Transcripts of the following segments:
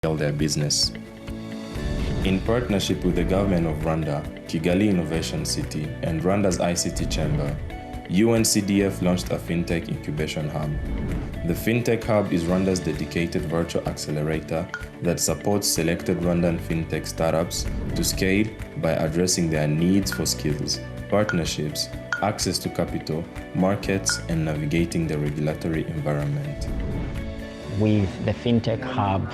scale their business. In partnership with the government of Rwanda, Kigali Innovation City, and Rwanda's ICT Chamber, UNCDF launched a FinTech Incubation Hub. The FinTech Hub is Rwanda's dedicated virtual accelerator that supports selected Rwandan fintech startups to scale by addressing their needs for skills, partnerships, access to capital, markets, and navigating the regulatory environment. With the FinTech Hub,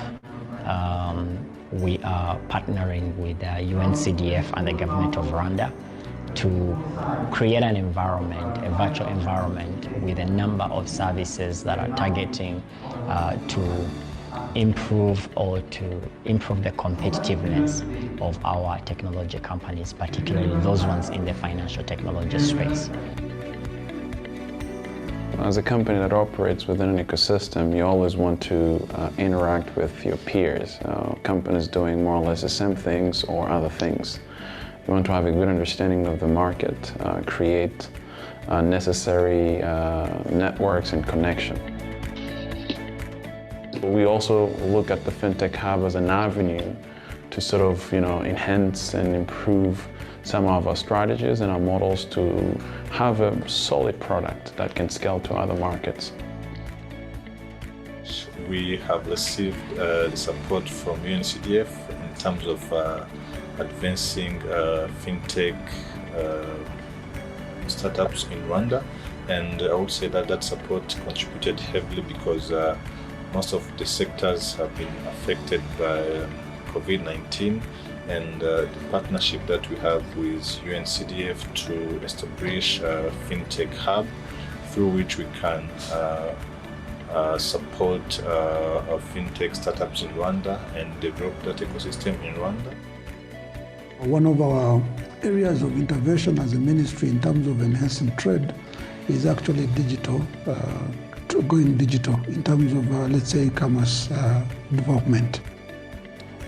we are partnering with UNCDF and the government of Rwanda to create an environment, a virtual environment with a number of services that are targeting to improve the competitiveness of our technology companies, particularly those ones in the financial technology space. As a company that operates within an ecosystem, you always want to interact with your peers, companies doing more or less the same things or other things. You want to have a good understanding of the market, create necessary networks and connection. We also look at the FinTech Hub as an avenue to sort of, enhance and improve some of our strategies and our models to have a solid product that can scale to other markets. We have received the support from UNCDF in terms of advancing fintech startups in Rwanda, and I would say that support contributed heavily because most of the sectors have been affected by COVID-19, and the partnership that we have with UNCDF to establish a FinTech Hub through which we can support our FinTech startups in Rwanda and develop that ecosystem in Rwanda. One of our areas of intervention as a ministry in terms of enhancing trade is actually digital, going digital in terms of, let's say, e-commerce development.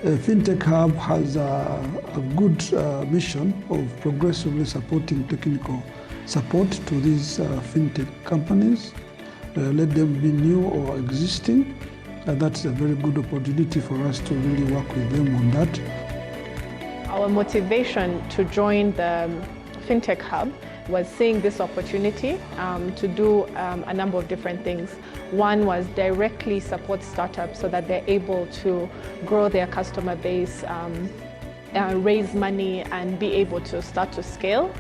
FinTech Hub has a good mission of progressively supporting technical support to these FinTech companies, let them be new or existing. That's a very good opportunity for us to really work with them on that. Our motivation to join the FinTech Hub was seeing this opportunity to do a number of different things. One was directly support startups so that they're able to grow their customer base, raise money, and be able to start to scale.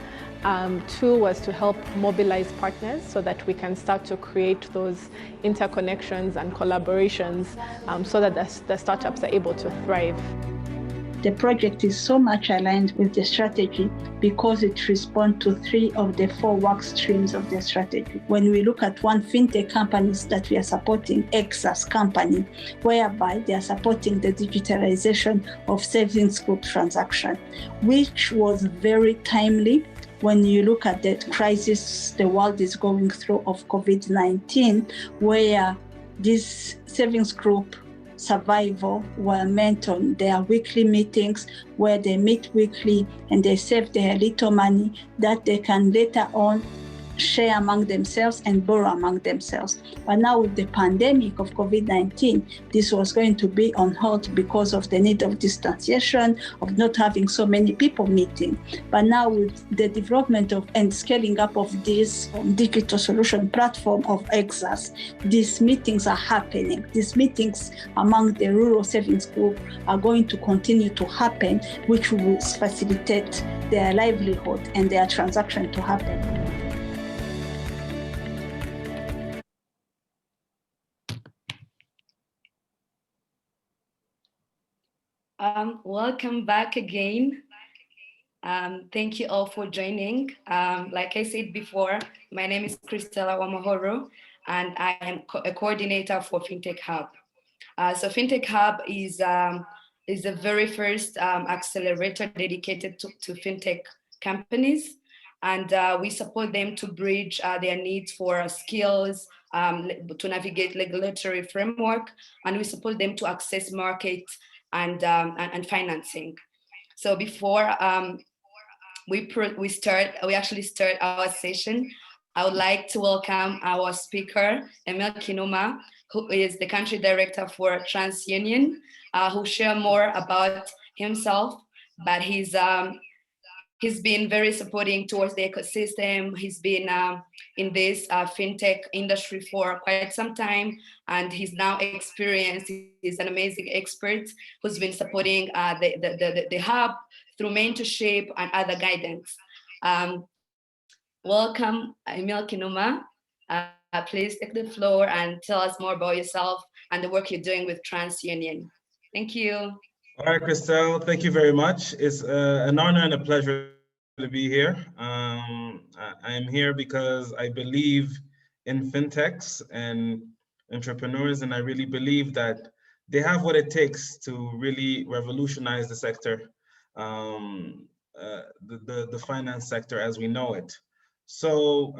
Two was to help mobilize partners so that we can start to create those interconnections and collaborations so that the startups are able to thrive. The project is so much aligned with the strategy because it responds to 3 of the 4 work streams of the strategy. When we look at one fintech companies that we are supporting, Exas company, whereby they are supporting the digitalization of savings group transaction, which was very timely when you look at the crisis the world is going through of COVID-19, where this savings group survival were meant on their weekly meetings where they meet weekly and they save their little money that they can later on share among themselves and borrow among themselves. But now with the pandemic of COVID-19, this was going to be on hold because of the need of distanciation, of not having so many people meeting. But now with the development of and scaling up of this digital solution platform of Exas, these meetings are happening. These meetings among the rural savings group are going to continue to happen, which will facilitate their livelihood and their transaction to happen. Welcome back again. Thank you all for joining. Like I said before, my name is Christella Wamahoro, and I am a coordinator for FinTech Hub. So FinTech Hub is the very first accelerator dedicated to FinTech companies, and we support them to bridge their needs for skills, to navigate regulatory framework, and we support them to access markets and financing. So before we actually start our session, I would like to welcome our speaker, Emil Kinuma. who is the country director for TransUnion, who share more about himself. But he's been very supporting towards the ecosystem. He's been in this fintech industry for quite some time, and he's now experienced. He's an amazing expert who's been supporting the hub through mentorship and other guidance. Welcome, Emil Kinuma. Please take the floor and tell us more about yourself and the work you're doing with TransUnion. Thank you. All right, Christelle, thank you very much. It's an honor and a pleasure to be here. I am here because I believe in fintechs and entrepreneurs, and I really believe that they have what it takes to really revolutionize the sector, the finance sector as we know it. So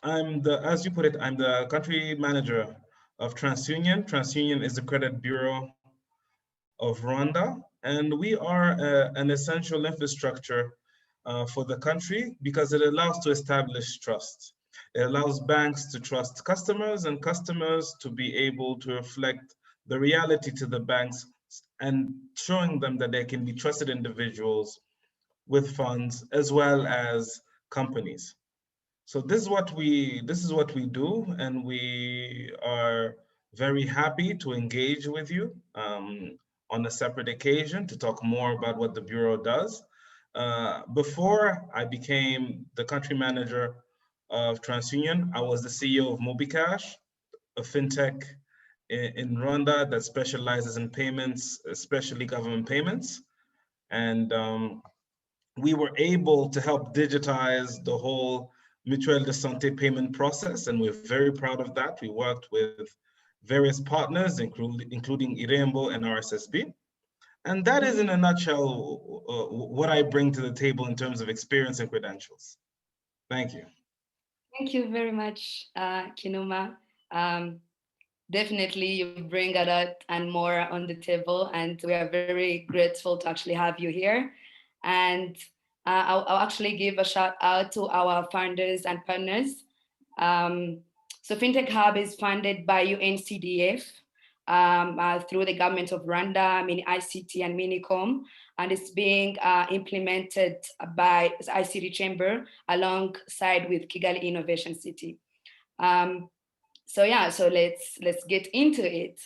as you put it, I'm the country manager of TransUnion. TransUnion is the credit bureau of Rwanda, and we are an essential infrastructure for the country because it allows to establish trust. It allows banks to trust customers and customers to be able to reflect the reality to the banks and showing them that they can be trusted individuals with funds as well as companies. So this is what we do, and we are very happy to engage with you on a separate occasion to talk more about what the Bureau does. Before I became the country manager of TransUnion, I was the CEO of MobiCash, a fintech in Rwanda that specializes in payments, especially government payments. And we were able to help digitize the whole Mutuelle de Santé payment process, and we're very proud of that. We worked with various partners, including Irembo and RSSB. And that is, in a nutshell, what I bring to the table in terms of experience and credentials. Thank you. Thank you very much, Kinuma. Definitely, you bring a lot and more on the table, and we are very grateful to actually have you here. And I'll actually give a shout out to our founders and partners. So FinTecHub is funded by UNCDF through the government of Rwanda, ICT and Minicom, and it's being implemented by ICT Chamber alongside with Kigali Innovation City. So let's get into it.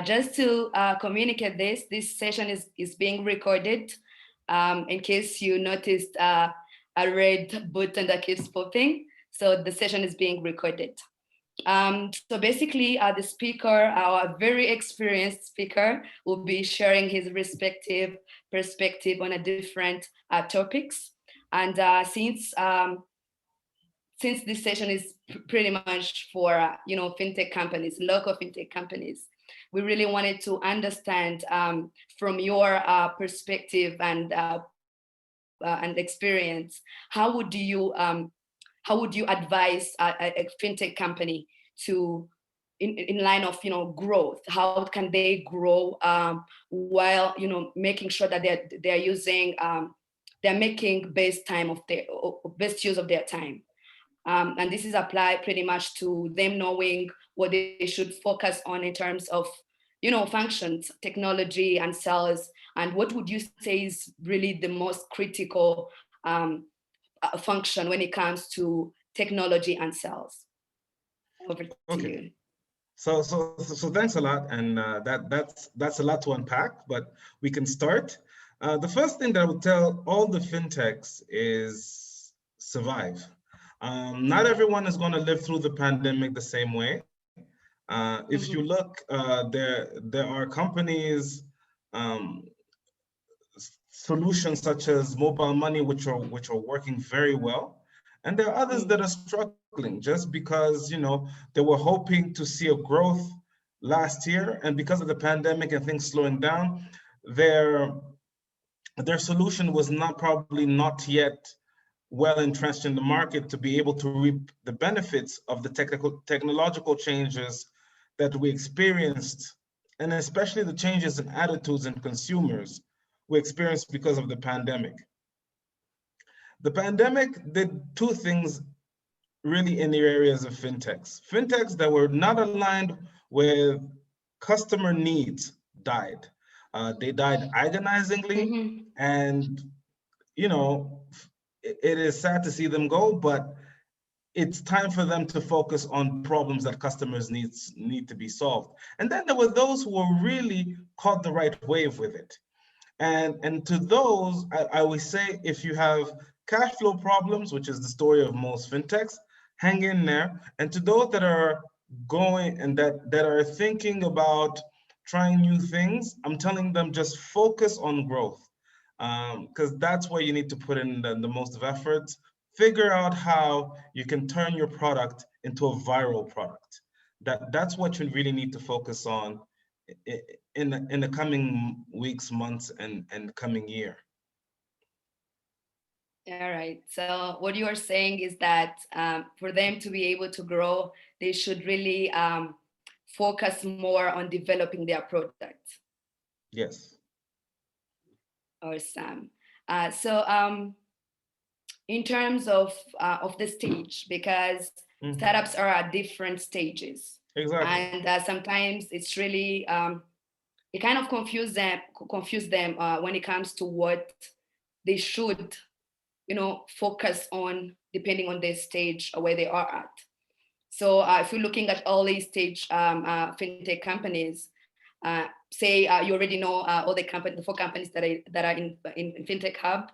Just to communicate this session is being recorded. In case you noticed a red button that keeps popping. So the session is being recorded. So basically the speaker, our very experienced speaker, will be sharing his respective perspective on a different topics. And since this session is pretty much for fintech companies, local fintech companies, we really wanted to understand from your perspective and experience, how would you advise a fintech company to, in line of growth? How can they grow while making sure that they're using they're making best use of their time? And this is applied pretty much to them knowing what they should focus on in terms of functions, technology and sales. And what would you say is really the most critical function when it comes to technology and sales? Over to you. So thanks a lot, and that's a lot to unpack, but we can start. The first thing that I would tell all the fintechs is survive. Not everyone is going to live through the pandemic the same way. If you look, there are companies, solutions such as mobile money, which are working very well, and there are others that are struggling just because they were hoping to see a growth last year, and because of the pandemic and things slowing down, their solution was probably not yet well entrenched in the market to be able to reap the benefits of the technological changes that we experienced, and especially the changes in attitudes in consumers we experienced because of the pandemic. The pandemic did two things really in the areas of fintechs. Fintechs that were not aligned where customer needs died. They died agonizingly, and you know, it is sad to see them go, but it's time for them to focus on problems that customers need to be solved. And then there were those who were really caught the right wave with it. And to those, I would say, if you have cash flow problems, which is the story of most fintechs, hang in there. And to those that are going and that are thinking about trying new things, I'm telling them just focus on growth, because that's where you need to put in the most of effort. Figure out how you can turn your product into a viral product. That's what you really need to focus on in the coming weeks, months, and coming year. All right. So what you are saying is that for them to be able to grow, they should really focus more on developing their product. Yes. Awesome. In terms of the stage, because startups are at different stages. Exactly. And sometimes it's really, it kind of confuse them when it comes to what they should, focus on depending on their stage or where they are at. So if you're looking at early stage fintech companies, say you already know all the 4 companies that are in FinTecHub.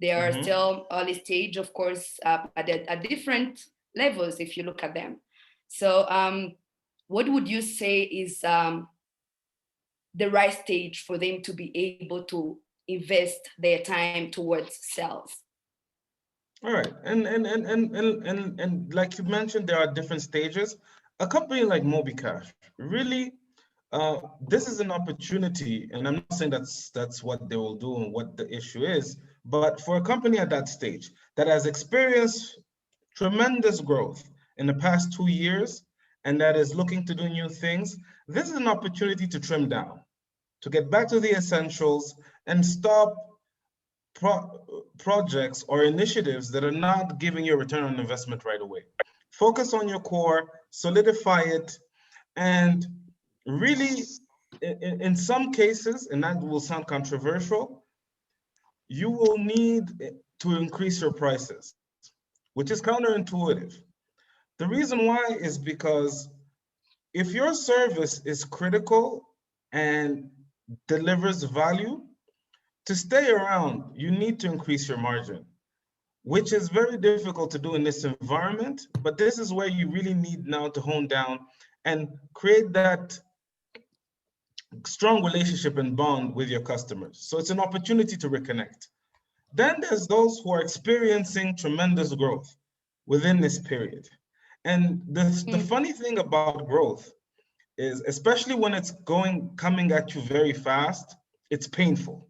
They are still early stage, of course, but at different levels if you look at them. So what would you say is the right stage for them to be able to invest their time towards sales? All right, and like you mentioned, there are different stages. A company like MobiCash, really, this is an opportunity, and I'm not saying that's what they will do and what the issue is, but for a company at that stage that has experienced tremendous growth in the past 2 years and that is looking to do new things, this is an opportunity to trim down, to get back to the essentials and stop projects or initiatives that are not giving you a return on investment right away. Focus on your core, solidify it, and really, in some cases, and that will sound controversial, you will need to increase your prices, which is counterintuitive. The reason why is because if your service is critical and delivers value, to stay around, you need to increase your margin, which is very difficult to do in this environment, but this is where you really need now to hone down and create that strong relationship and bond with your customers. So it's an opportunity to reconnect. Then there's those who are experiencing tremendous growth within this period. And the funny thing about growth is, especially when it's coming at you very fast, it's painful.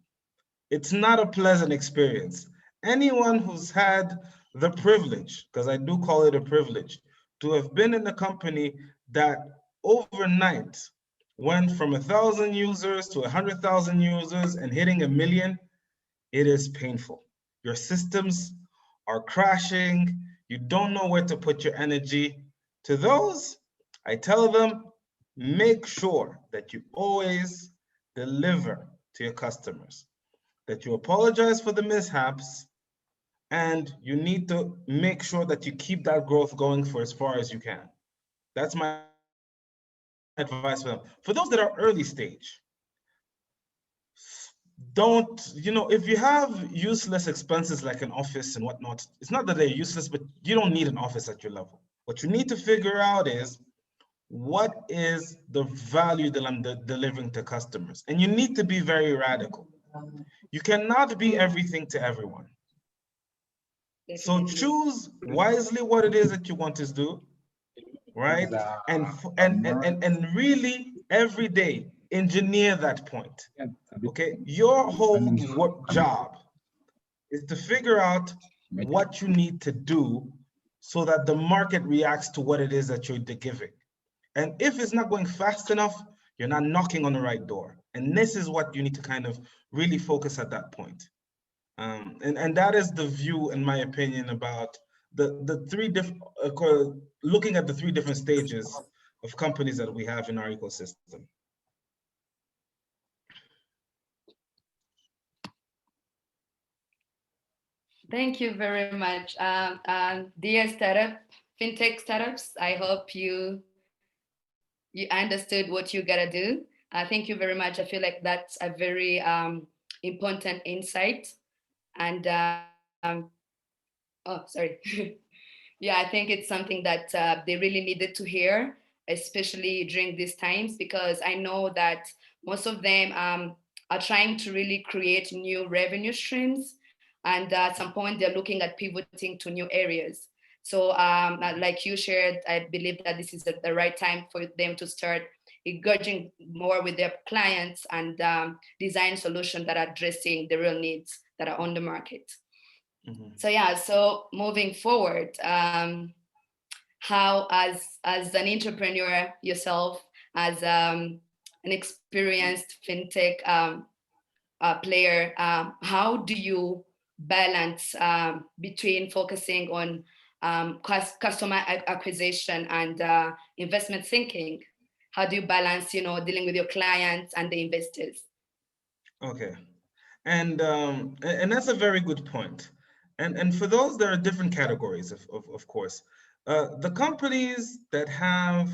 It's not a pleasant experience. Anyone who's had the privilege, because I do call it a privilege, to have been in a company that overnight went from 1,000 users to 100,000 users and hitting 1 million, it is painful. Your systems are crashing. You don't know where to put your energy. To those, I tell them, make sure that you always deliver to your customers, that you apologize for the mishaps, and you need to make sure that you keep that growth going for as far as you can. That's my advice for them. For those that are early stage, don't, if you have useless expenses like an office and whatnot, it's not that they're useless, but you don't need an office at your level. What you need to figure out is, what is the value that I'm delivering to customers? And you need to be very radical. You cannot be everything to everyone. So choose wisely what it is that you want to do, right? And really every day engineer that point. Okay, your whole job is to figure out what you need to do so that the market reacts to what it is that you're giving. And if it's not going fast enough, you're not knocking on the right door. And this is what you need to kind of really focus at that point. And that is the view, in my opinion, about the 3 different, looking at the 3 different stages of companies that we have in our ecosystem. Thank you very much. Dear fintech startups, I hope you understood what you gotta do. Thank you very much. I feel like that's a very important insight. And oh, sorry. Yeah, I think it's something that they really needed to hear, especially during these times, because I know that most of them are trying to really create new revenue streams. And at some point, they're looking at pivoting to new areas. So like you shared, I believe that this is the right time for them to start engaging more with their clients and design solutions that are addressing the real needs that are on the market. Mm-hmm. So yeah, so moving forward, how as an entrepreneur yourself, as an experienced fintech player, how do you balance between focusing on customer acquisition and investment thinking? How do you balance, dealing with your clients and the investors? Okay, and that's a very good point. And for those, there are different categories, of course. The companies that have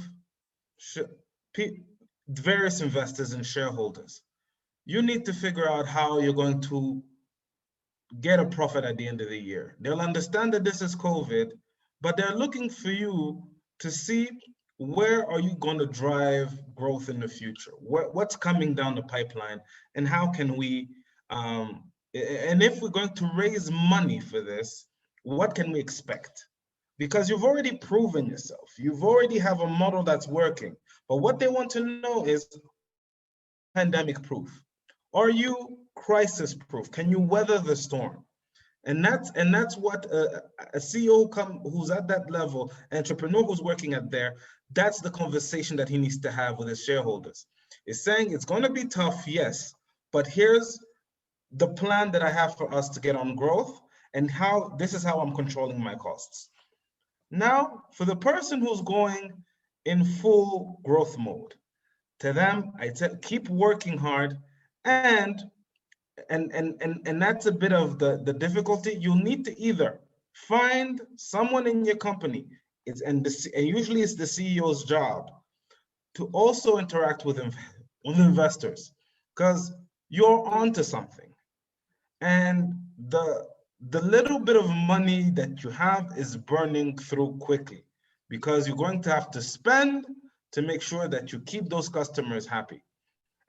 various investors and shareholders, you need to figure out how you're going to get a profit at the end of the year. They'll understand that this is COVID, but they're looking for you to see where are you going to drive growth in the future? What's coming down the pipeline, and how can we, and if we're going to raise money for this, what can we expect? Because you've already proven yourself. You've already have a model that's working. But what they want to know is, pandemic proof? Are you crisis proof? Can you weather the storm? And that's what a CEO who's at that level, an entrepreneur who's working at there, that's the conversation that he needs to have with his shareholders. Is saying it's going to be tough, yes, but here's the plan that I have for us to get on growth, and how this is how I'm controlling my costs. Now, for the person who's going in full growth mode, to them, I keep working hard, and that's a bit of the difficulty. You'll need to either find someone in your company, and usually it's the CEO's job, to also interact with investors, because you're onto something. And the little bit of money that you have is burning through quickly, because you're going to have to spend to make sure that you keep those customers happy.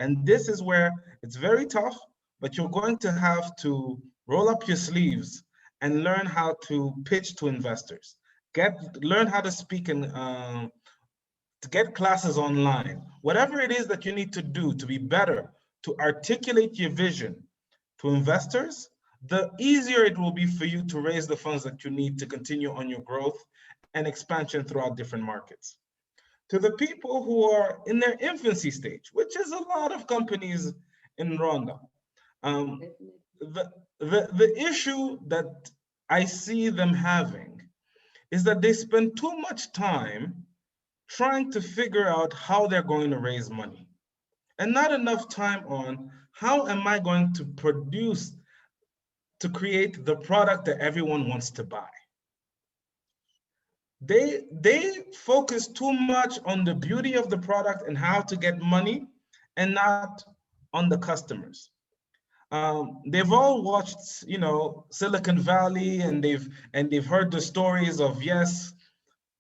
And this is where it's very tough, but you're going to have to roll up your sleeves and learn how to pitch to investors. Learn how to speak and to get classes online. Whatever it is that you need to do to be better, to articulate your vision to investors, the easier it will be for you to raise the funds that you need to continue on your growth and expansion throughout different markets. To the people who are in their infancy stage, which is a lot of companies in Rwanda, the issue that I see them having is that they spend too much time trying to figure out how they're going to raise money, and not enough time on how am I going to produce, to create the product that everyone wants to buy. They focus too much on the beauty of the product and how to get money, and not on the customers. They've all watched, Silicon Valley, and they've heard the stories of, yes,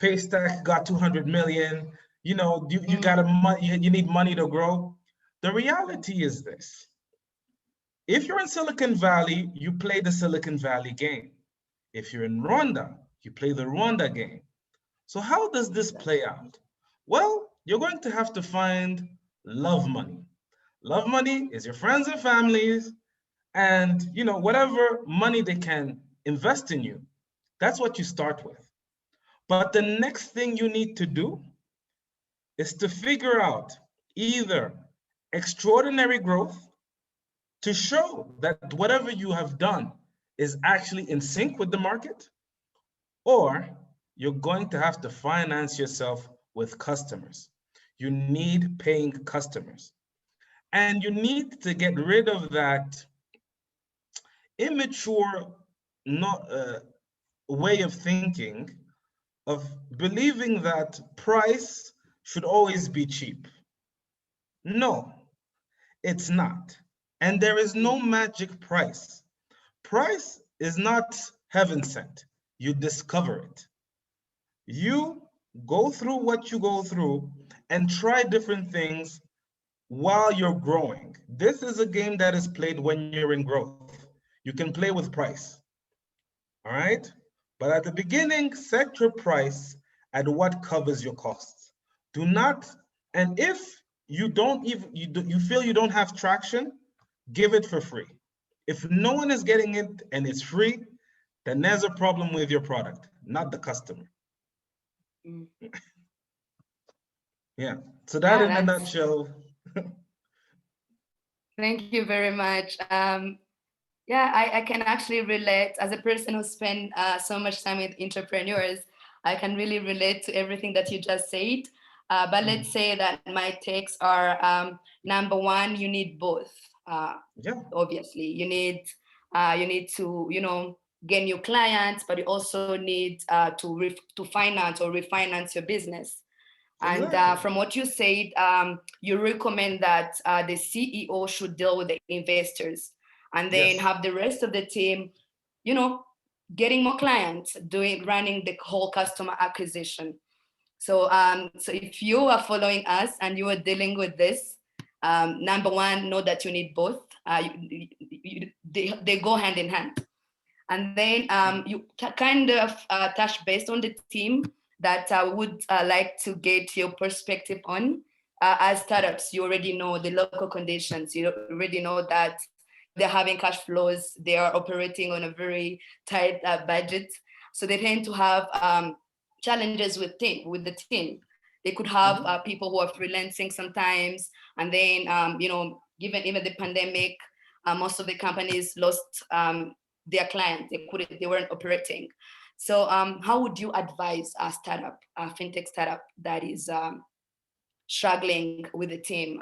Paystack got 200 million. You need money to grow. The reality is this: if you're in Silicon Valley, you play the Silicon Valley game. If you're in Rwanda, you play the Rwanda game. So how does this play out? Well, you're going to have to find love money. Love money is your friends and families, and whatever money they can invest in you, that's what you start with. But the next thing you need to do is to figure out either extraordinary growth to show that whatever you have done is actually in sync with the market, or you're going to have to finance yourself with customers. You need paying customers. And you need to get rid of that immature way of thinking, of believing that price should always be cheap. No, it's not. And there is no magic price. Price is not heaven sent. You discover it. You go through what you go through and try different things while you're growing. This is a game that is played when you're in growth. You can play with price, all right? But at the beginning, set your price at what covers your costs. Do not, and if you don't even, you feel you don't have traction, give it for free. If no one is getting it and it's free, then there's a problem with your product, not the customer. Yeah, so that in a nutshell. Thank you very much. Yeah, I can actually relate as a person who spent so much time with entrepreneurs. I can really relate to everything that you just said. But let's say that my takes are, number one, you need both. Obviously, you need to, you know, gain new clients, but you also need to finance or refinance your business. And from what you said, you recommend that the CEO should deal with the investors, and then have the rest of the team, you know, getting more clients, running the whole customer acquisition. So, so if you are following us and you are dealing with this, number one, know that you need both. They go hand in hand. And then you kind of touch based on the team that I would like to get your perspective on. As startups, you already know the local conditions. You already know that they're having cash flows. They are operating on a very tight budget. So they tend to have challenges with the team. They could have people who are freelancing sometimes. And then, you know, given even the pandemic, most of the companies lost their clients. They weren't operating. So how would you advise a startup, a fintech startup that is struggling with the team?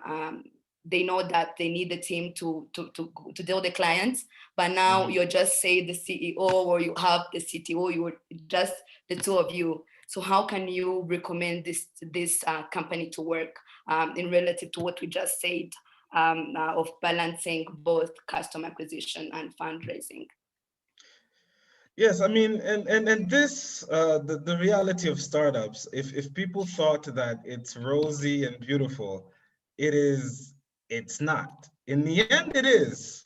They know that they need the team to deal with the clients, but now you're just say the CEO or you have the CTO, you're just the two of you. So how can you recommend this company to work in relative to what we just said of balancing both customer acquisition and fundraising? Yes, I mean, and this, the reality of startups, if people thought that it's rosy and beautiful, it's not. In the end, it is,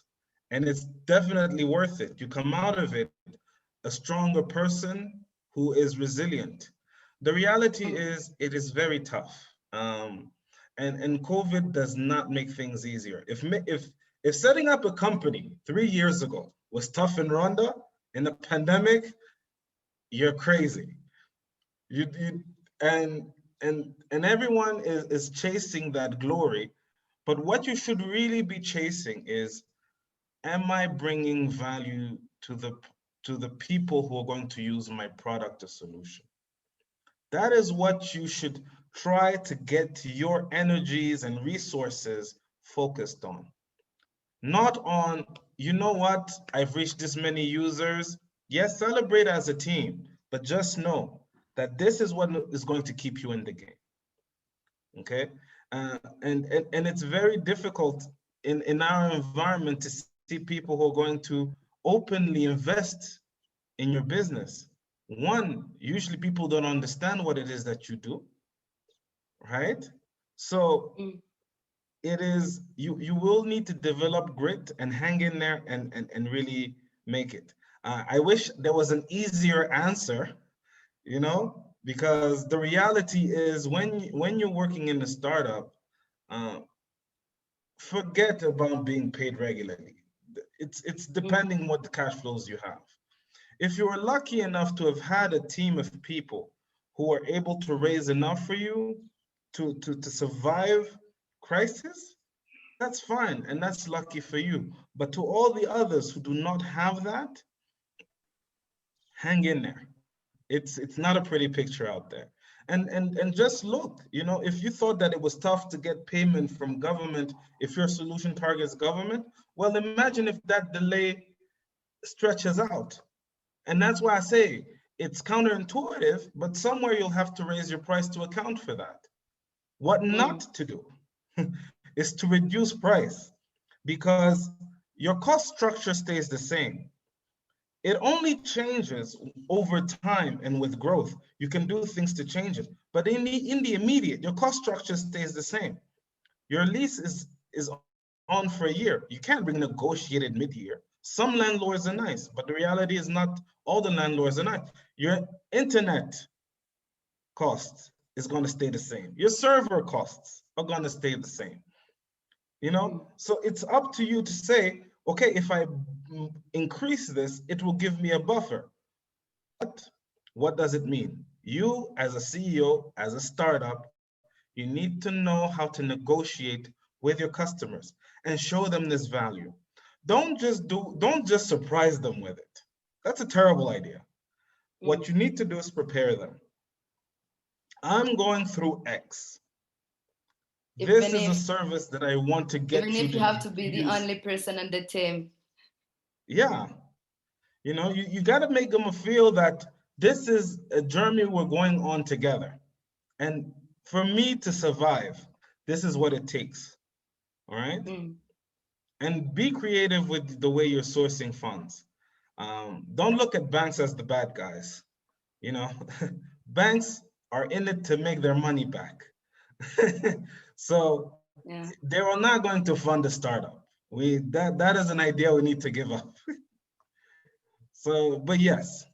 and it's definitely worth it. You come out of it a stronger person who is resilient. The reality is, it is very tough, and COVID does not make things easier. If setting up a company 3 years ago was tough in Rwanda, in the pandemic, you're crazy. And everyone is chasing that glory, but what you should really be chasing is, am I bringing value to the people who are going to use my product or solution? That is what you should try to get your energies and resources focused on. Not on, you know what, I've reached this many users. Yes, celebrate as a team, but just know that this is what is going to keep you in the game. Okay, and it's very difficult in our environment to see people who are going to openly invest in your business. One, usually people don't understand what it is that you do, right? So it is, you will need to develop grit and hang in there and really make it. I wish there was an easier answer, you know, because the reality is when you're working in a startup, forget about being paid regularly. It's depending what the cash flows you have. If you are lucky enough to have had a team of people who are able to raise enough for you to survive crisis, that's fine, and that's lucky for you. But to all the others who do not have that, hang in there. It's not a pretty picture out there. And just look, if you thought that it was tough to get payment from government, if your solution targets government, well, imagine if that delay stretches out. And that's why I say it's counterintuitive, but somewhere you'll have to raise your price to account for that. What not to do is to reduce price, because your cost structure stays the same. It only changes over time, and with growth, you can do things to change it. But in the immediate, your cost structure stays the same. Your lease is on for a year. You can't renegotiate it mid-year. Some landlords are nice, but the reality is not all the landlords are nice. Your internet costs is going to stay the same. Your server costs are going to stay the same. So it's up to you to say, okay, if I increase this, it will give me a buffer. But what does it mean? You, as a CEO, as a startup, you need to know how to negotiate with your customers and show them this value. Don't just surprise them with it. That's a terrible idea. What you need to do is prepare them. I'm going through X. This is a service that I want to get you. Even if you have to be the only person on the team. Yeah. You got to make them feel that this is a journey we're going on together. And for me to survive, this is what it takes. All right. And be creative with the way you're sourcing funds. Don't look at banks as the bad guys. Banks are in it to make their money back. So they are not going to fund a startup. That is an idea we need to give up. So, but yes,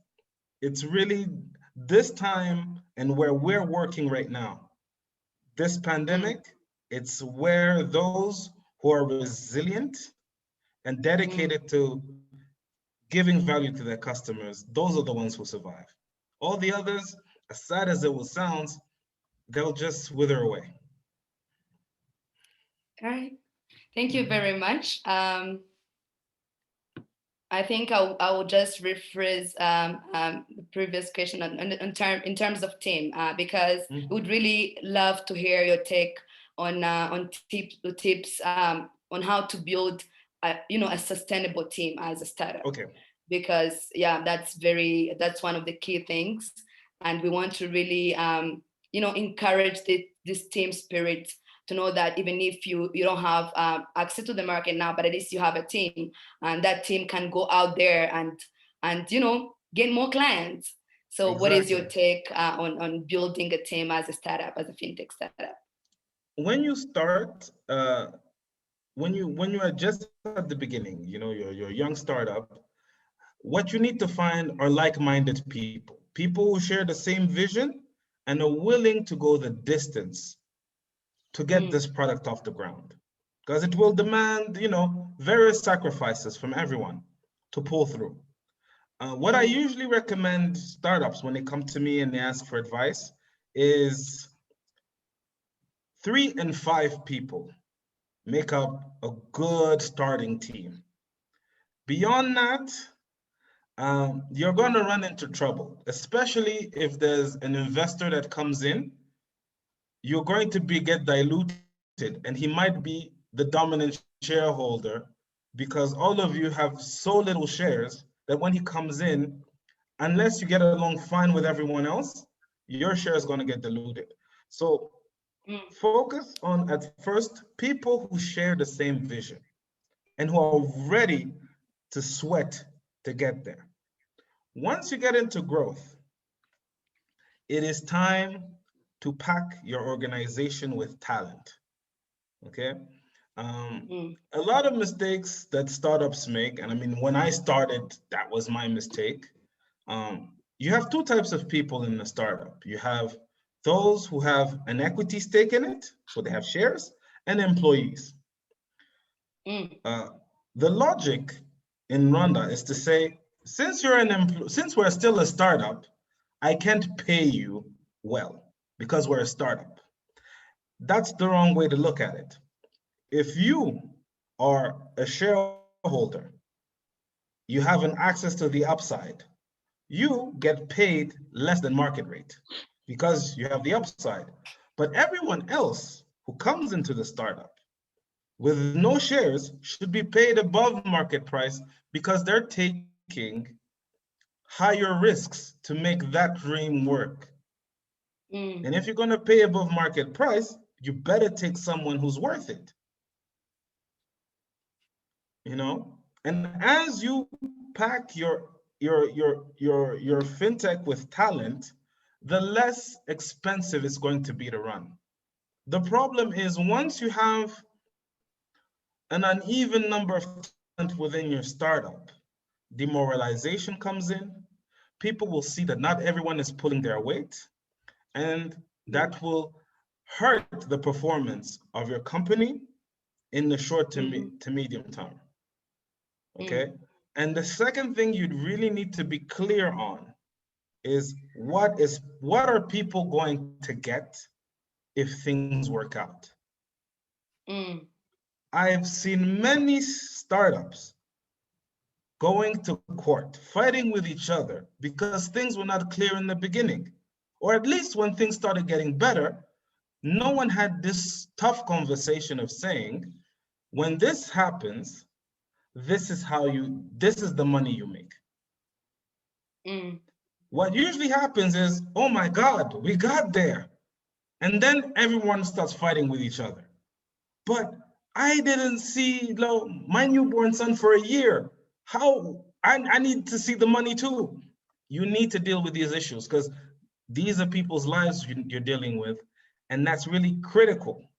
it's really this time and where we're working right now, this pandemic, it's where those who are resilient and dedicated to giving value to their customers, those are the ones who survive. All the others, as sad as it will sound, they'll just wither away. All right. Thank you very much. I think I will just rephrase the previous question in terms of team, because we would really love to hear your take on tips on how to build a sustainable team as a startup. Okay. Because that's one of the key things, and we want to really encourage this team spirit, to know that even if you don't have access to the market now, but at least you have a team, and that team can go out there and get more clients. So What is your take on building a team as a startup, as a fintech startup? When you start, when you are just at the beginning, you're a young startup, what you need to find are like-minded people who share the same vision and are willing to go the distance to get this product off the ground, because it will demand, various sacrifices from everyone to pull through. What I usually recommend startups when they come to me and they ask for advice is 3 and 5 people make up a good starting team. Beyond that, you're going to run into trouble, especially if there's an investor that comes in. You're going to get diluted, and he might be the dominant shareholder, because all of you have so little shares that when he comes in, unless you get along fine with everyone else, your share is going to get diluted. So focus on, at first, people who share the same vision and who are ready to sweat to get there. Once you get into growth, it is time to pack your organization with talent. Okay. A lot of mistakes that startups make, and I mean, when I started, that was my mistake. You have 2 types of people in a startup. You have those who have an equity stake in it, so they have shares, and employees. The logic in Rwanda is to say, since we're still a startup, I can't pay you well because we're a startup. That's the wrong way to look at it. If you are a shareholder, you have an access to the upside, you get paid less than market rate. because you have the upside. But everyone else who comes into the startup with no shares should be paid above market price because they're taking higher risks to make that dream work. And if you're going to pay above market price, you better take someone who's worth it. You know, and as you pack your fintech with talent, the less expensive it's going to be to run. The problem is once you have an uneven number of talent within your startup, demoralization comes in. People will see that not everyone is pulling their weight, and that will hurt the performance of your company in the short to medium term. Okay. And the second thing you'd really need to be clear on is what are people going to get if things work out? I've seen many startups going to court, fighting with each other because things were not clear in the beginning. Or at least when things started getting better, no one had this tough conversation of saying, when this happens, this is the money you make. What usually happens is, oh my God, we got there. And then everyone starts fighting with each other. But I didn't see my newborn son for a year. How? I need to see the money too. You need to deal with these issues because these are people's lives you're dealing with. And that's really critical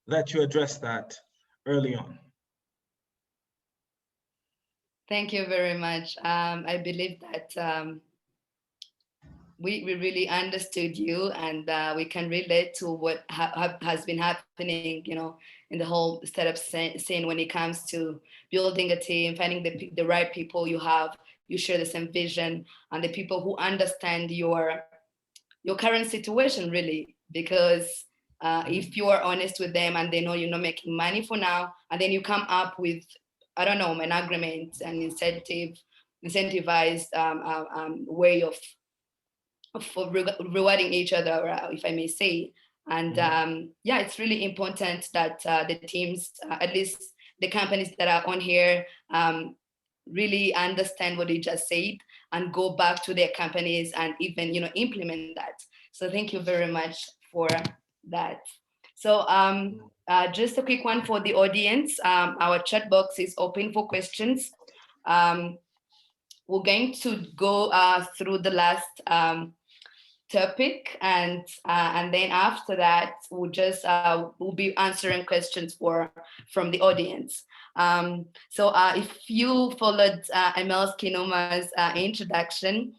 that you address that early on. Thank you very much. I believe that we really understood you, and we can relate to what has been happening, in the whole startup scene when it comes to building a team, finding the right people you share the same vision, and the people who understand your current situation, really, because if you are honest with them and they know you're not making money for now, and then you come up with, I don't know, an agreement, an incentivized way of rewarding each other, if I may say. And it's really important that the teams, at least the companies that are on here, really understand what you just said and go back to their companies and even implement that. So thank you very much for that. So just a quick one for the audience. Our chat box is open for questions. We're going to go through the last topic, and then after that we'll be answering questions from the audience. So if you followed Emil Kinoma's introduction,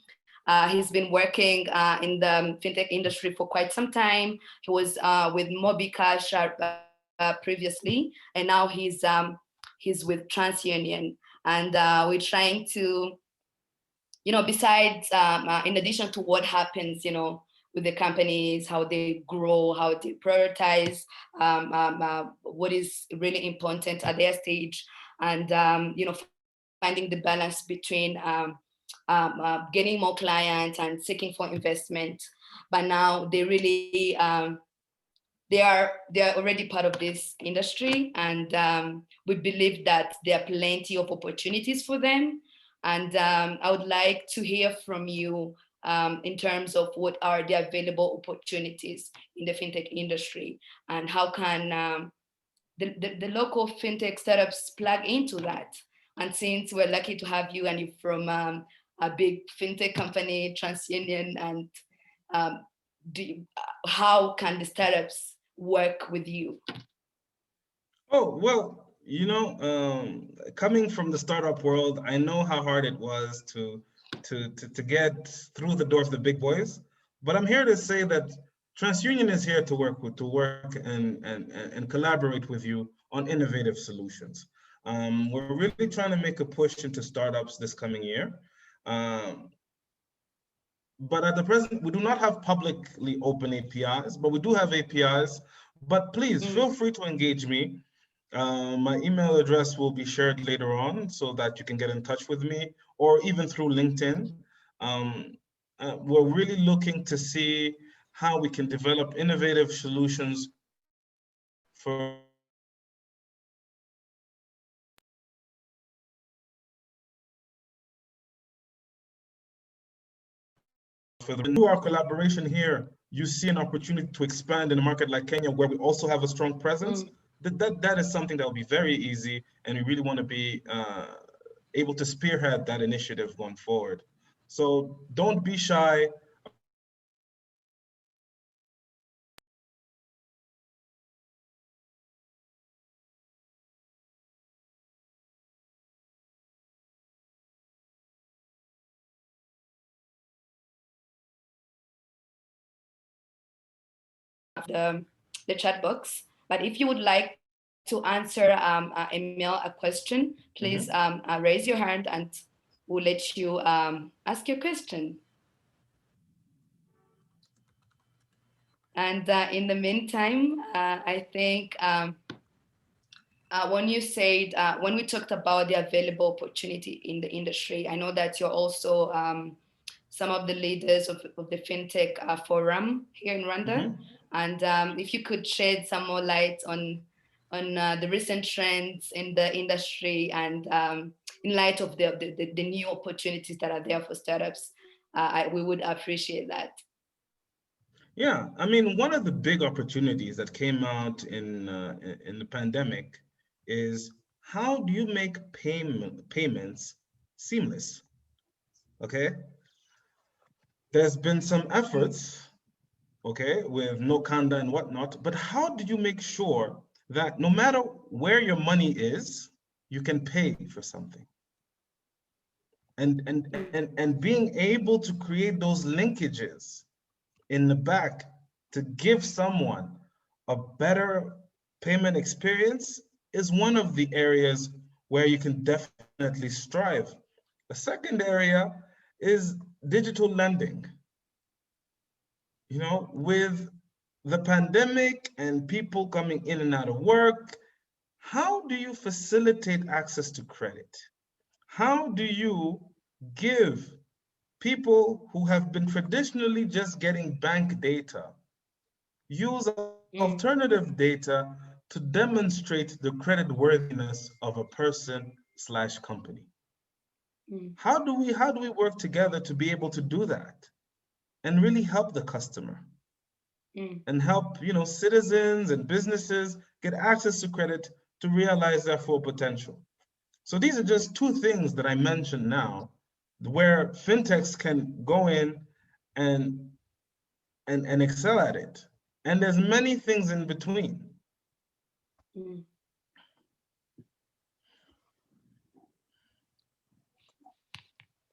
he's been working in the fintech industry for quite some time. He was with MobiCash previously, and now he's with TransUnion, and we're trying to, besides, in addition to what happens, with the companies, how they grow, how they prioritize, what is really important at their stage, and, finding the balance between getting more clients and seeking for investment. But now they really, they are already part of this industry, and we believe that there are plenty of opportunities for them. And I would like to hear from you in terms of what are the available opportunities in the fintech industry, and how can the local fintech startups plug into that. And since we're lucky to have you, and you're from a big fintech company, TransUnion, and how can the startups work with you? Oh, well, coming from the startup world, I know how hard it was to get through the door of the big boys. But I'm here to say that TransUnion is here to work and collaborate with you on innovative solutions. We're really trying to make a push into startups this coming year. But at the present, we do not have publicly open APIs, but we do have APIs. But please feel free to engage me. My email address will be shared later on so that you can get in touch with me, or even through LinkedIn. we're really looking to see how we can develop innovative solutions for through our collaboration here, you see an opportunity to expand in a market like Kenya, where we also have a strong presence. That is something that will be very easy, and we really want to be able to spearhead that initiative going forward. So don't be shy. The chat box. But if you would like to answer Emil a question, please raise your hand and we'll let you ask your question. And in the meantime, I think when you said, when we talked about the available opportunity in the industry, I know that you're also some of the leaders of the FinTech forum here in Rwanda. And if you could shed some more light on the recent trends in the industry and in light of the new opportunities that are there for startups, we would appreciate that. Yeah, I mean, one of the big opportunities that came out in the pandemic is how do you make payments seamless? Okay, there's been some efforts, okay, with no Kanda and whatnot, but how do you make sure that no matter where your money is, you can pay for something? And being able to create those linkages in the back to give someone a better payment experience is one of the areas where you can definitely strive. The second area is digital lending. You know, with the pandemic and people coming in and out of work, how do you facilitate access to credit? How do you give people who have been traditionally just getting bank data use alternative data to demonstrate the credit worthiness of a person/company? How do we work together to be able to do that and really help the customer and help, you know, citizens and businesses get access to credit to realize their full potential? So these are just two things that I mentioned now where fintechs can go in and excel at it. And there's many things in between.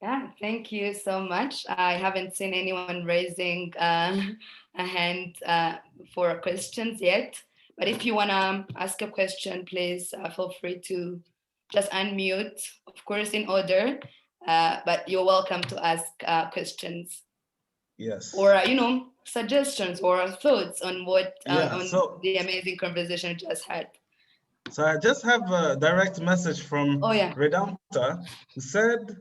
Yeah, thank you so much. I haven't seen anyone raising a hand for questions yet. But if you want to ask a question, please feel free to just unmute, of course, in order. But you're welcome to ask questions. Yes. Or, you know, suggestions or thoughts on what the amazing conversation we just had. So I just have a direct message from Redamta, who said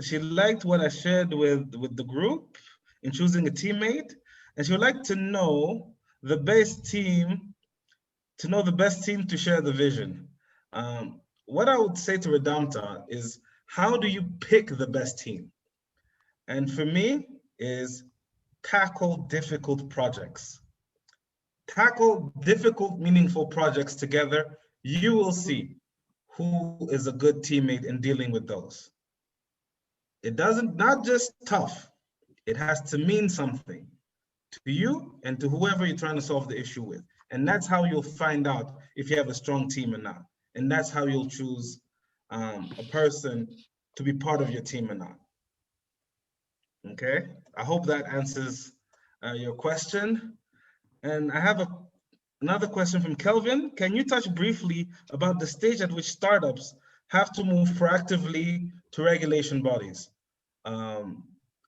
she liked what I shared with the group in choosing a teammate, and she would like to know the best team to share the vision. What I would say to Redamta is, how do you pick the best team? And for me is tackle difficult projects. Tackle difficult, meaningful projects together. You will see who is a good teammate in dealing with those. It doesn't, not just tough, it has to mean something to you and to whoever you're trying to solve the issue with. And that's how you'll find out if you have a strong team or not. And that's how you'll choose a person to be part of your team or not. Okay, I hope that answers your question. And I have another question from Kelvin. Can you touch briefly about the stage at which startups have to move proactively to regulation bodies?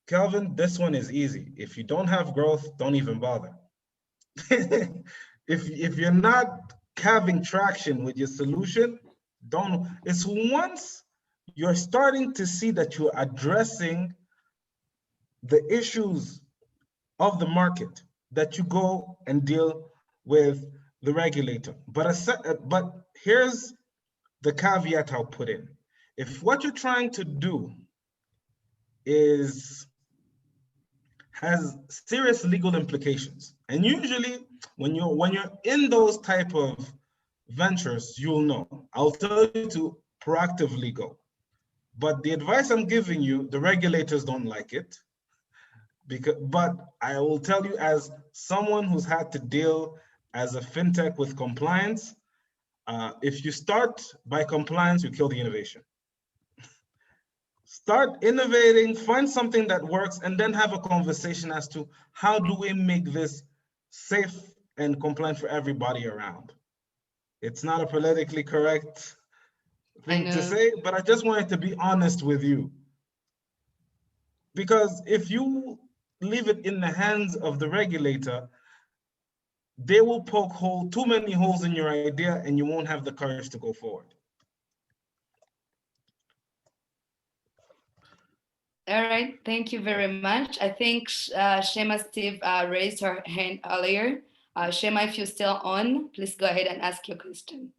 Kelvin, this one is easy. If you don't have growth, don't even bother. if you're not having traction with your solution, it's once you're starting to see that you're addressing the issues of the market that you go and deal with the regulator. But here's the caveat I'll put in. If what you're trying to do has serious legal implications, and usually when you're in those type of ventures, you'll know. I'll tell you to proactively go. But the advice I'm giving you, the regulators don't like it. But I will tell you, as someone who's had to deal as a fintech with compliance, if you start by compliance, you kill the innovation. Start innovating, find something that works, and then have a conversation as to how do we make this safe and compliant for everybody around. It's not a politically correct thing to say, but I just wanted to be honest with you. Because if you leave it in the hands of the regulator, they will poke too many holes in your idea, and you won't have the courage to go forward. All right, thank you very much. I think Shema Steve raised her hand earlier. Shema, if you're still on, please go ahead and ask your question.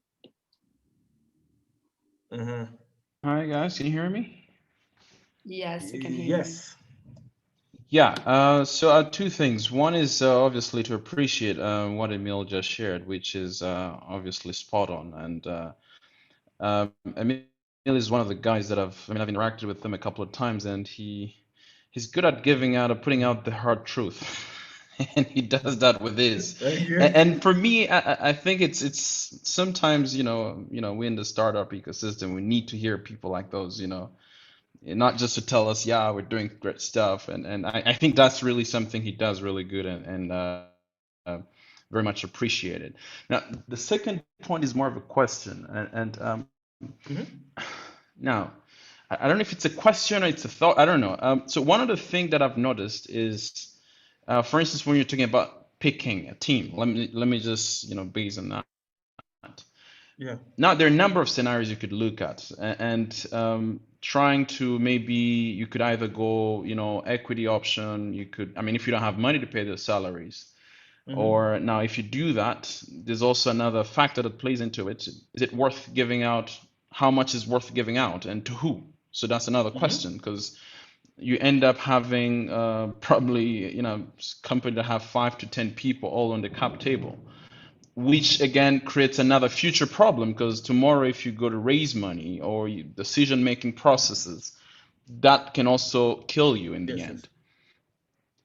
Hi guys, can you hear me? Yes, we can hear you. Yes. Yeah, so two things. One is obviously to appreciate what Emil just shared, which is obviously spot on. And Emil is one of the guys that I've interacted with him a couple of times, and he's good at putting out the hard truth. And he does that with his. And for me, I think it's sometimes, we in the startup ecosystem, we need to hear people like those, not just to tell us, yeah, we're doing great stuff. And I think that's really something he does really good and very much appreciated. Now, the second point is more of a question. Now, I don't know if it's a question or it's a thought. I don't know. So one of the things that I've noticed is, for instance, when you're talking about picking a team, let me just base on that. Yeah. Now there are a number of scenarios you could look at, and trying to maybe you could either go equity option. You could, if you don't have money to pay their salaries, or now if you do that, there's also another factor that plays into it. Is it worth giving out? How much is worth giving out, and to who? So that's another question, because you end up having probably company that have 5 to 10 people all on the cap table, which again creates another future problem, because tomorrow if you go to raise money or decision-making processes, that can also kill you in the end.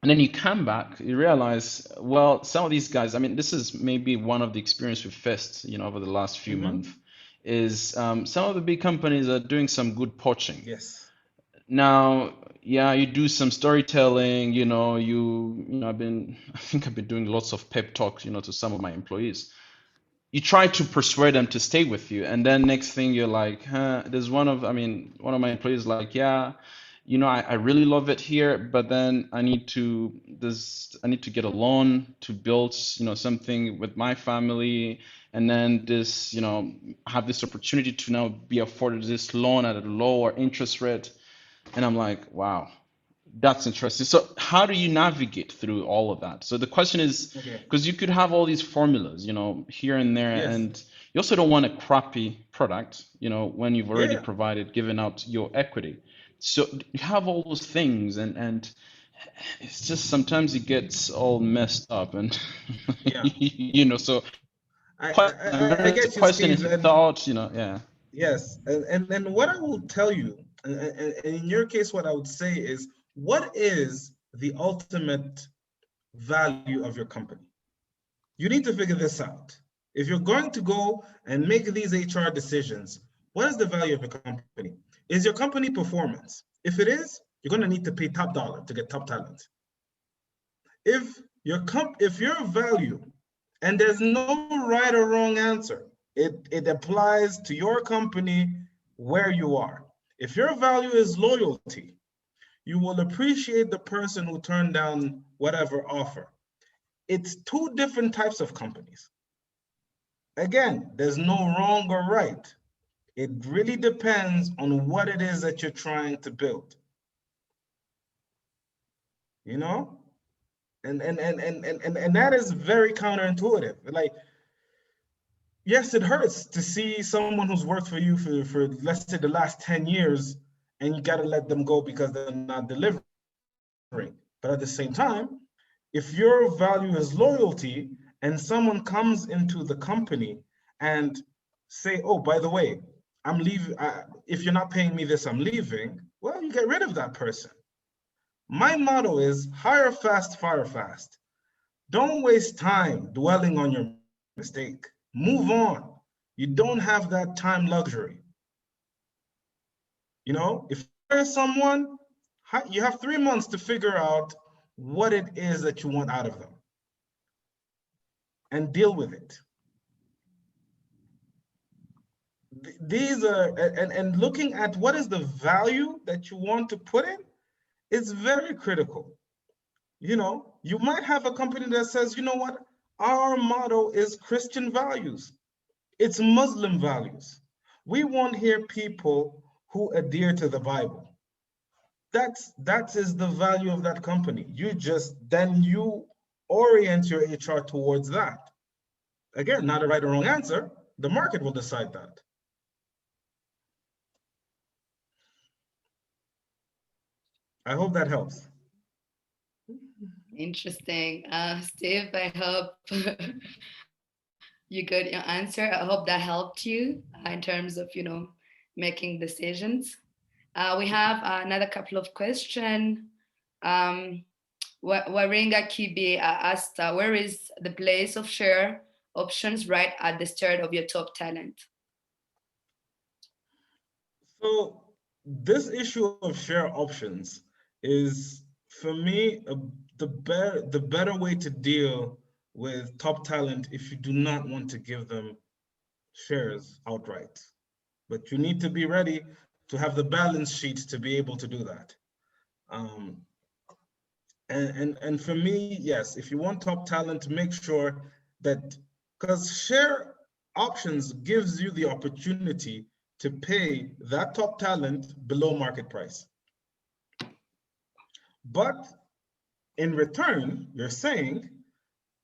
And then you come back, you realize, well, some of these guys, this is maybe one of the experience we've faced, over the last few months, is some of the big companies are doing some good poaching. Yes. Now, yeah, you do some storytelling, I think I've been doing lots of pep talks, to some of my employees. You try to persuade them to stay with you, and then next thing you're like, there's one of my employees like, yeah, I really love it here, but then I need to get a loan to build, something with my family, and then this, have this opportunity to now be afforded this loan at a lower interest rate. And I'm like, wow, that's interesting. So how do you navigate through all of that? So the question is, because you could have all these formulas, here and there, and you also don't want a crappy product, when you've already given out your equity. So you have all those things, and it's just sometimes it gets all messed up, and so I get you, question Steve, if you thought, yeah. Yes, and what I will tell you, and in your case, what I would say is, what is the ultimate value of your company? You need to figure this out. If you're going to go and make these HR decisions, what is the value of your company? Is your company performance? If it is, you're going to need to pay top dollar to get top talent. If your value, and there's no right or wrong answer, it applies to your company where you are. If your value is loyalty, you will appreciate the person who turned down whatever offer. It's two different types of companies. Again, there's no wrong or right. It really depends on what it is that you're trying to build. you know? And that is very counterintuitive. Like, yes, it hurts to see someone who's worked for you for let's say the last 10 years, and you got to let them go because they're not delivering. But at the same time, if your value is loyalty and someone comes into the company and say, oh, by the way, I'm leaving, if you're not paying me this, I'm leaving, well, you get rid of that person. My motto is hire fast, fire fast. Don't waste time dwelling on your mistake. Move on. You don't have that time luxury. You know, if you hire someone, you have 3 months to figure out what it is that you want out of them and deal with it. These are, and looking at what is the value that you want to put in is very critical. You know, you might have a company that says, you know what, our motto is Christian values. It's Muslim values. We want here people who adhere to the Bible. That is the value of that company. Then you orient your HR towards that. Again, not a right or wrong answer. The market will decide that. I hope that helps. Interesting. Steve, I hope you got your answer. I hope that helped you in terms of, making decisions. We have another couple of questions. Waringa Kibi asked, where is the place of share options right at the start of your top talent? So this issue of share options is, for me, the better way to deal with top talent if you do not want to give them shares outright. But you need to be ready to have the balance sheet to be able to do that. And for me, yes, if you want top talent, make sure that, because share options gives you the opportunity to pay that top talent below market price. But in return, you're saying,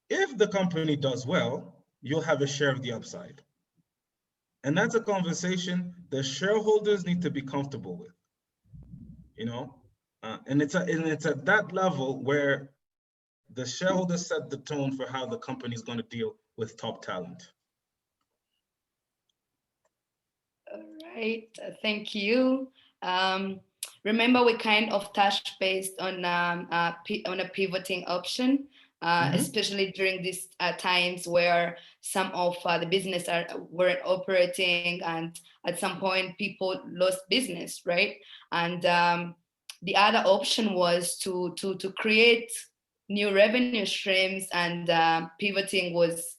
if the company does well, you'll have a share of the upside. And that's a conversation the shareholders need to be comfortable with, and it's at that level where the shareholders set the tone for how the company is going to deal with top talent. All right, thank you. Remember, we kind of touched based on a pivoting option, especially during these times where some of the business weren't operating, and at some point people lost business, right? And the other option was to create new revenue streams, and pivoting was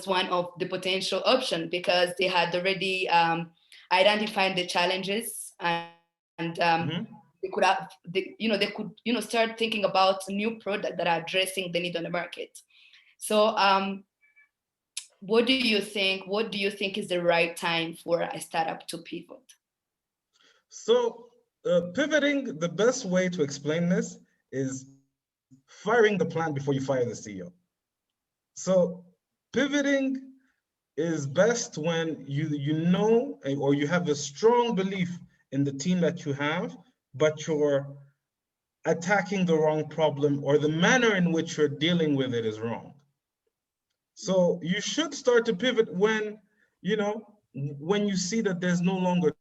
one of the potential options because they had already identified the challenges, and they could start thinking about new products that are addressing the need on the market. So what do you think is the right time for a startup to pivot? So pivoting, the best way to explain this is firing the plan before you fire the CEO. So pivoting is best when you know, or you have a strong belief in the team that you have, but you're attacking the wrong problem, or the manner in which you're dealing with it is wrong. So you should start to pivot when you see that there's no longer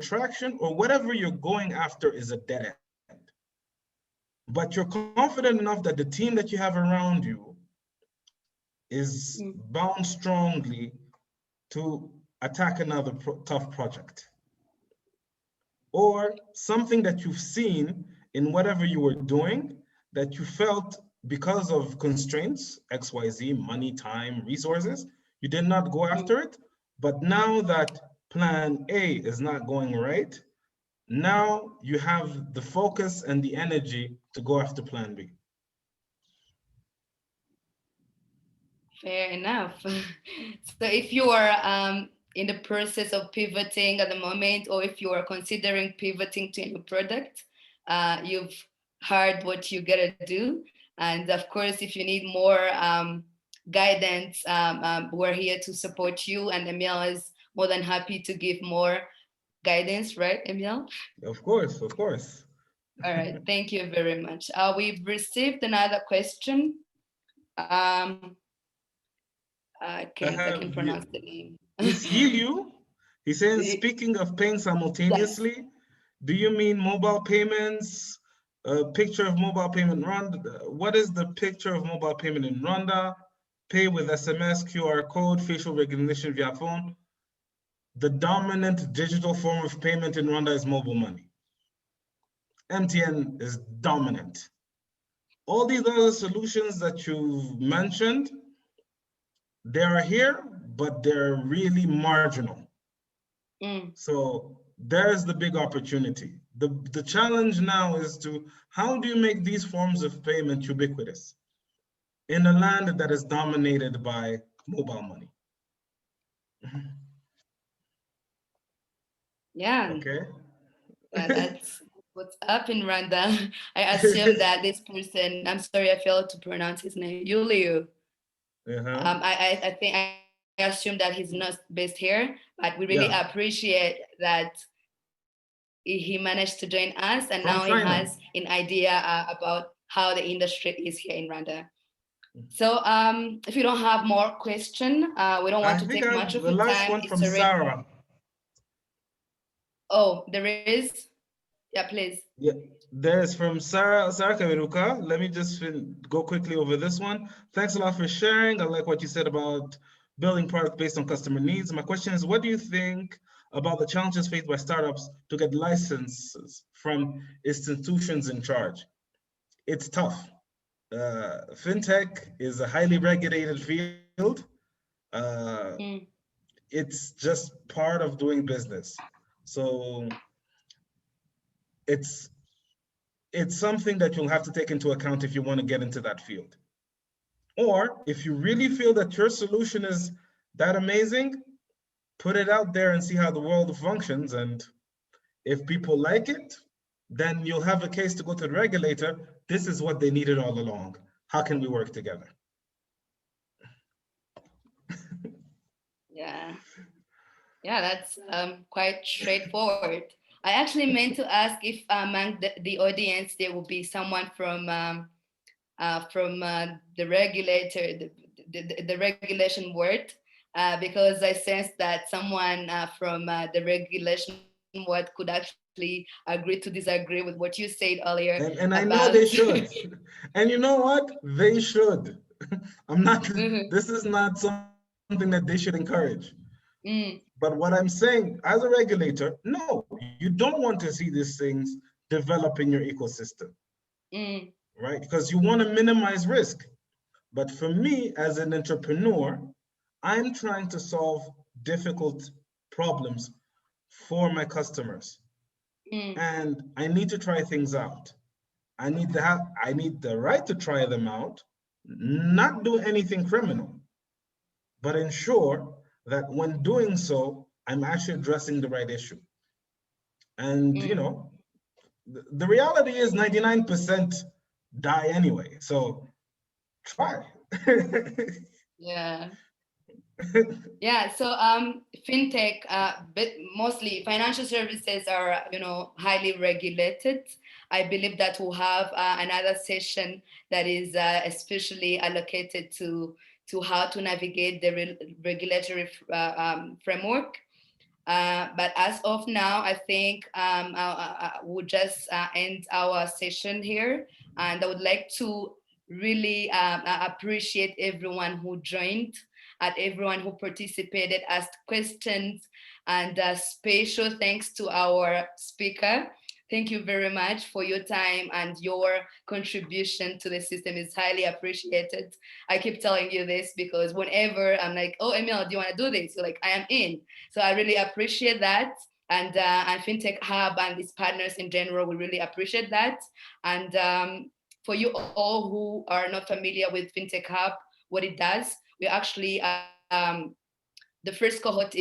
traction, or whatever you're going after is a dead end. But you're confident enough that the team that you have around you is bound strongly to attack another tough project, or something that you've seen in whatever you were doing that you felt, because of constraints, XYZ, money, time, resources, you did not go after it. But now that plan A is not going right, now you have the focus and the energy to go after plan B. Fair enough. So if you are in the process of pivoting at the moment, or if you are considering pivoting to a new product, you've hard what you gotta do. And of course, if you need more guidance, we're here to support you. And Emil is more than happy to give more guidance, right, Emil? Of course, of course. All right, thank you very much. We've received another question. I can pronounce the name. It's you. He's saying, speaking of paying simultaneously, yes. Do you mean mobile payments? A picture of mobile payment Rwanda. What is the picture of mobile payment in Rwanda? Pay with SMS, QR code, facial recognition via phone. The dominant digital form of payment in Rwanda is mobile money. MTN is dominant. All these other solutions that you've mentioned, they are here, but they're really marginal. So there's the big opportunity. The challenge now is to, how do you make these forms of payment ubiquitous in a land that is dominated by mobile money? Yeah. Okay. Yeah, that's what's up in Rwanda. I assume that this person, I'm sorry, I failed to pronounce his name, Yuliu. I think I assume that he's not based here, but we really appreciate that he managed to join us, and now he has an idea about how the industry is here in Rwanda. So if you don't have more questions, we don't want to take much of your time. The last one from Sarah. Oh, there is? Yeah, please. Yeah, there's from Sarah Kaviruka. Let me just go quickly over this one. Thanks a lot for sharing. I like what you said about building product based on customer needs. My question is, what do you think about the challenges faced by startups to get licenses from institutions in charge? It's tough. FinTech is a highly regulated field. It's just part of doing business. So it's something that you'll have to take into account if you want to get into that field. Or if you really feel that your solution is that amazing, put it out there and see how the world functions. And if people like it, then you'll have a case to go to the regulator. This is what they needed all along. How can we work together? Yeah, that's quite straightforward. I actually meant to ask if among the audience there will be someone from the regulator, the regulation word, because I sense that someone from the regulation word could actually agree to disagree with what you said earlier. And I know they should. And you know what? They should. I'm not. This is not something that they should encourage. But what I'm saying, as a regulator, no, you don't want to see these things develop in your ecosystem, right? Because you want to minimize risk. But for me, as an entrepreneur, I'm trying to solve difficult problems for my customers. And I need to try things out. I need the right to try them out, not do anything criminal, but ensure that when doing so, I'm actually addressing the right issue. And you know, the reality is 99% die anyway. So try. Yeah. So fintech, but mostly financial services are, highly regulated. I believe that we'll have another session that is especially allocated to how to navigate the regulatory framework. But as of now, I think we'll just end our session here. And I would like to really appreciate everyone who joined, and everyone who participated, asked questions, and special thanks to our speaker. Thank you very much for your time, and your contribution to the system is highly appreciated. I keep telling you this because whenever I'm like, oh, Emil, do you want to do this? You're like, I am in. So I really appreciate that. And FinTecHub and its partners in general, we really appreciate that. And for you all who are not familiar with FinTecHub, what it does, we actually, the first cohort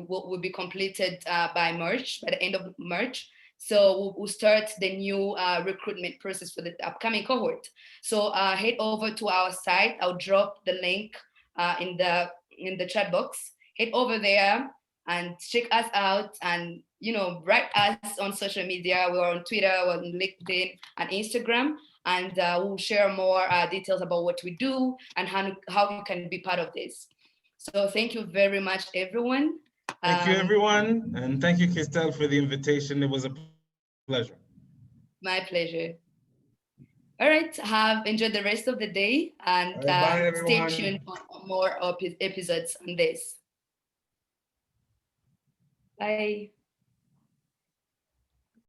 will be completed by the end of March. So we'll start the new recruitment process for the upcoming cohort. So head over to our site. I'll drop the link in the chat box. Head over there and check us out, and write us on social media. We're on Twitter, we're on LinkedIn, and Instagram, and we'll share more details about what we do and how you can be part of this. So thank you very much, everyone. Thank you, everyone, and thank you, Christelle, for the invitation. It was a pleasure. My pleasure. All right, have enjoyed the rest of the day, and bye, stay tuned for more episodes on this. Bye.